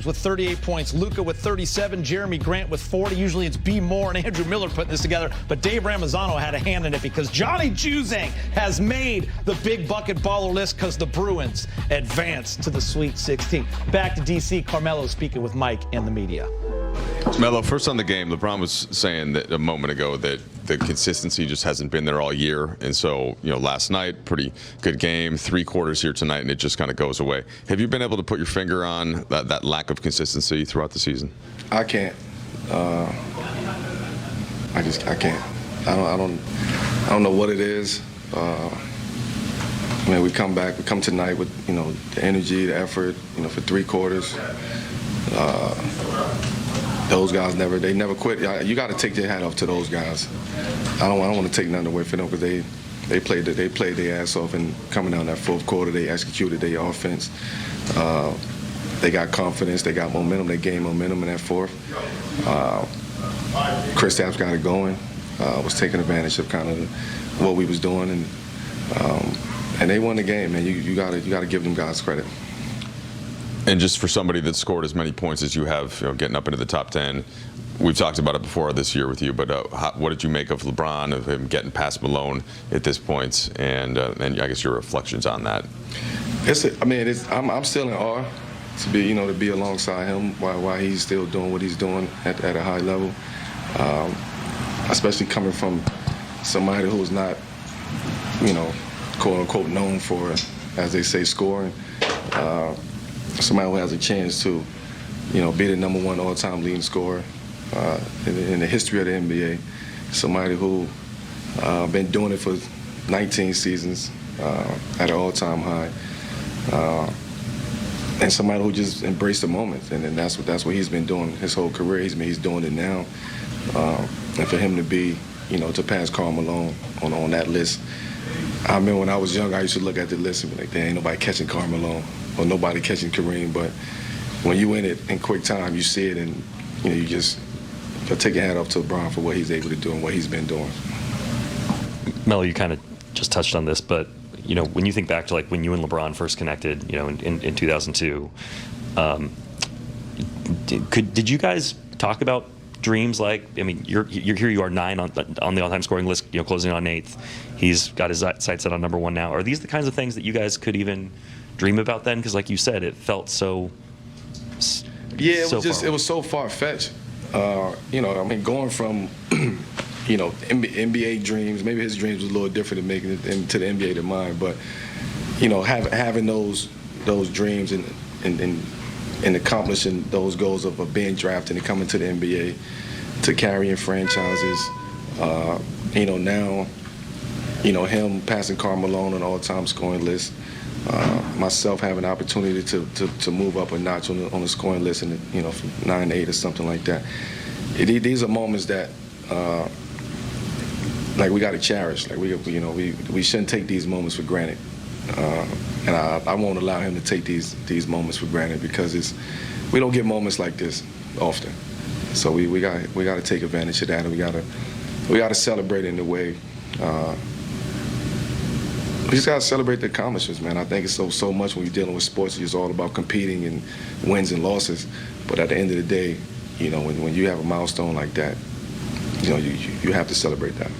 with 38 points, Luka with 37, Jeremy Grant with 40. Usually it's B. Moore and Andrew Miller putting this together, but Dave Ramazano had a hand in it because Johnny Juzang has made the big bucket baller list because the Bruins advanced to the Sweet 16. Back to D.C., Carmelo speaking with Mike and the media. Melo, first on the game, LeBron was saying that a moment ago that the consistency just hasn't been there all year. And so, last night, pretty good game, 3 quarters here tonight, and it just kind of goes away. Have you been able to put your finger on that lack of consistency throughout the season? I can't. I can't. I don't know what it is. We come tonight with, the energy, the effort, for 3 quarters. Those guys never quit. You got to take your hat off to those guys. I don't want to take nothing away from them because they played their ass off, and coming down that 4th quarter, they executed their offense. They got confidence, they got momentum, they gained momentum in that 4th. Kristaps got it going, was taking advantage of kind of what we was doing, and they won the game. Man, you got to give them guys credit. And just for somebody that scored as many points as you have, getting up into the top 10, we've talked about it before this year with you, but what did you make of LeBron, of him getting past Malone at this point, and I guess your reflections on that? I'm still in awe to be alongside him while he's still doing what he's doing at a high level, especially coming from somebody who's not, quote unquote known for, as they say, scoring. Somebody who has a chance to, be the #1 all-time leading scorer in the history of the NBA. Somebody who been doing it for 19 seasons at an all-time high, and somebody who just embraced the moment. And that's what he's been doing his whole career. He's doing it now, and for him to be, to pass Karl Malone on that list. I remember when I was young, I used to look at the list and be like, there ain't nobody catching Karl Malone or nobody catching Kareem. But when you in it in quick time, you see it, and you just take your hat off to LeBron for what he's able to do and what he's been doing. Melo, you kind of just touched on this, but when you think back to when you and LeBron first connected, in 2002, did you guys talk about dreams? You're here, you are 9 on the all-time scoring list, closing on 8th. He's got his sights set on #1 now. Are these the kinds of things that you guys could even dream about then? Because like you said, it felt so. Yeah, it was so far-fetched. Going from, NBA dreams. Maybe his dreams was a little different than making it into the NBA than mine. But, having those dreams and accomplishing those goals of being drafted and coming to the NBA, to carrying franchises, now, him passing Karl Malone on the all-time scoring list, myself having the opportunity to move up a notch on the scoring list, and from 9 to 8 or something like that. These are moments that we got to cherish. We shouldn't take these moments for granted. And I won't allow him to take these moments for granted, because we don't get moments like this often. So we got to take advantage of that, and we got to celebrate in the way. We just got to celebrate the accomplishments, man. I think it's so much when you're dealing with sports, it's all about competing and wins and losses. But at the end of the day, when you have a milestone like that, you have to celebrate that.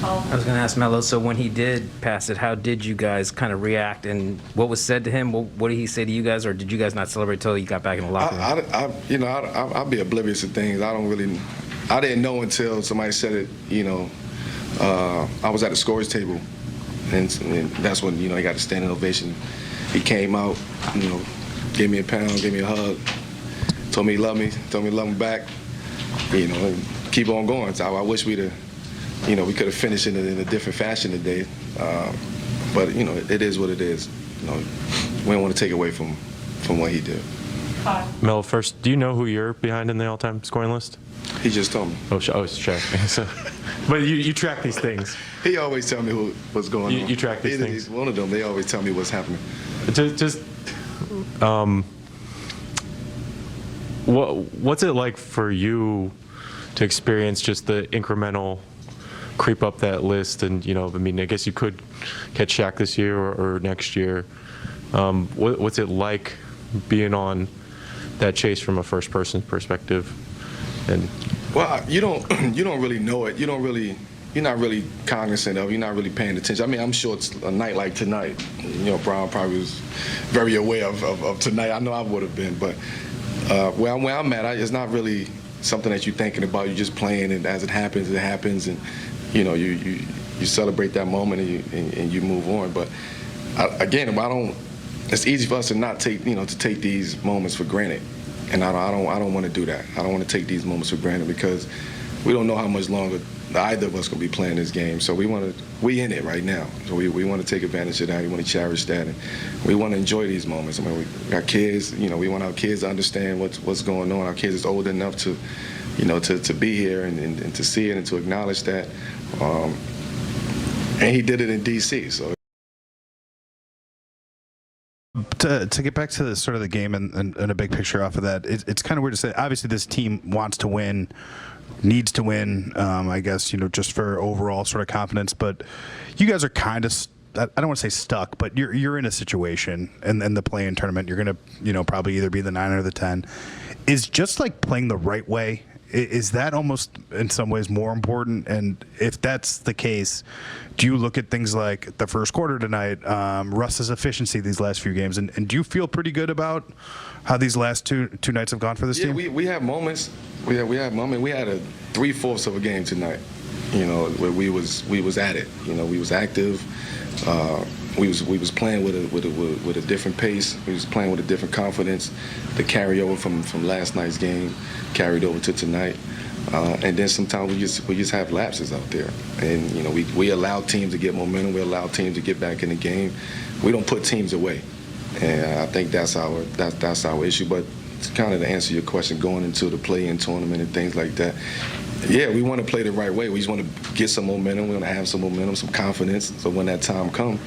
I was going to ask Melo, so when he did pass it, how did you guys kind of react, and what was said to him? What did he say to you guys, or did you guys not celebrate until you got back in the locker room? I'll be oblivious to things. I didn't know until somebody said it, I was at the scorer's table, and that's when, he got the standing ovation. He came out, gave me a pound, gave me a hug, told me he loved me, told me to love him back, and keep on going. So I wish we could have finished in a different fashion today, but it is what it is. We don't want to take away from what he did. Mel, first, do you know who you're behind in the all-time scoring list? He just told me. Oh, it's check. But you track these things. He always tell me what's going on. You track these things. He's one of them. They always tell me what's happening. What's it like for you to experience just the incremental creep up that list? And I guess you could catch Shaq this year or next year. What's it like being on that chase from a first-person perspective? And Well, you don't really know it. You're not really cognizant of it. You're not really paying attention. I mean, I'm sure it's a night like tonight. Brown probably was very aware of tonight. I know I would have been, but where I'm at, it's not really something that you're thinking about. You're just playing, and as it happens, and you celebrate that moment and you move on. But again, it's easy for us to not take to take these moments for granted, and I don't want to do that. I don't want to take these moments for granted because we don't know how much longer either of us going to be playing this game. So we in it right now. So we want to take advantage of that. We want to cherish that, and we want to enjoy these moments. I mean, we got kids. We want our kids to understand what's going on. Our kids is old enough to be here and to see it and to acknowledge that. And he did it in D.C. So. To get back to the sort of the game and a big picture off of that, it's kind of weird to say. Obviously, this team wants to win, needs to win. I guess just for overall sort of confidence. But you guys are kind of, I don't want to say stuck, but you're in a situation in the play-in tournament. You're going to probably either be the 9 or the 10. Is just like playing the right way? Is that almost in some ways more important? And if that's the case, do you look at things like the first quarter tonight, Russ's efficiency these last few games, and do you feel pretty good about how these last two nights have gone for this team? Yeah, we have moments. We have moments. We had a 3/4 of a game tonight, where we was at it. We was active. We was playing with a different pace. We was playing with a different confidence. The carryover from last night's game carried over to tonight. And then sometimes we just have lapses out there. And we allow teams to get momentum. We allow teams to get back in the game. We don't put teams away. And I think that's our issue. But to kind of answer your question, going into the play-in tournament and things like that, yeah, we want to play the right way. We just want to get some momentum. We want to have some momentum, some confidence. So when that time comes,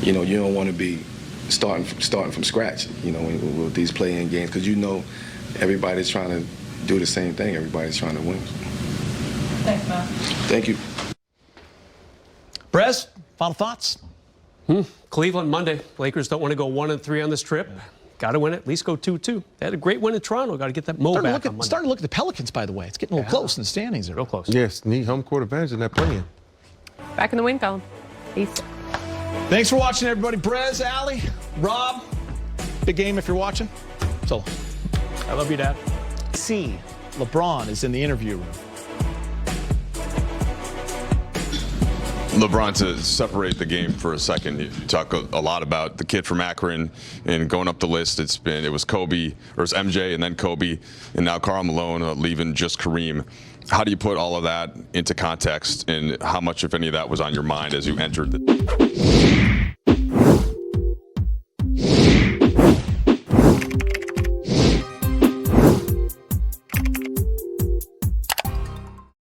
you don't want to be starting from scratch. With these play-in games, because everybody's trying to do the same thing. Everybody's trying to win. Thanks, Matt. Thank you. Brez, final thoughts? Cleveland Monday. Lakers don't want to go 1-3 on this trip. Got to win it. At least go 2-2. They had a great win in Toronto. Got to get that mo back on Monday. Starting to look at the Pelicans, by the way. It's getting a little close in the standings there. Real close. Yes, need home court advantage in that play-in. Back in the win column. Peace. Thanks for watching, everybody. Brez, Allie, Rob, big game if you're watching. So, I love you, Dad. see, LeBron is in the interview room. LeBron, to separate the game for a second, you talk a lot about the kid from Akron and going up the list. It was Kobe, or it was MJ and then Kobe, and now Karl Malone leaving just Kareem. How do you put all of that into context, and how much, if any, of that was on your mind as you entered the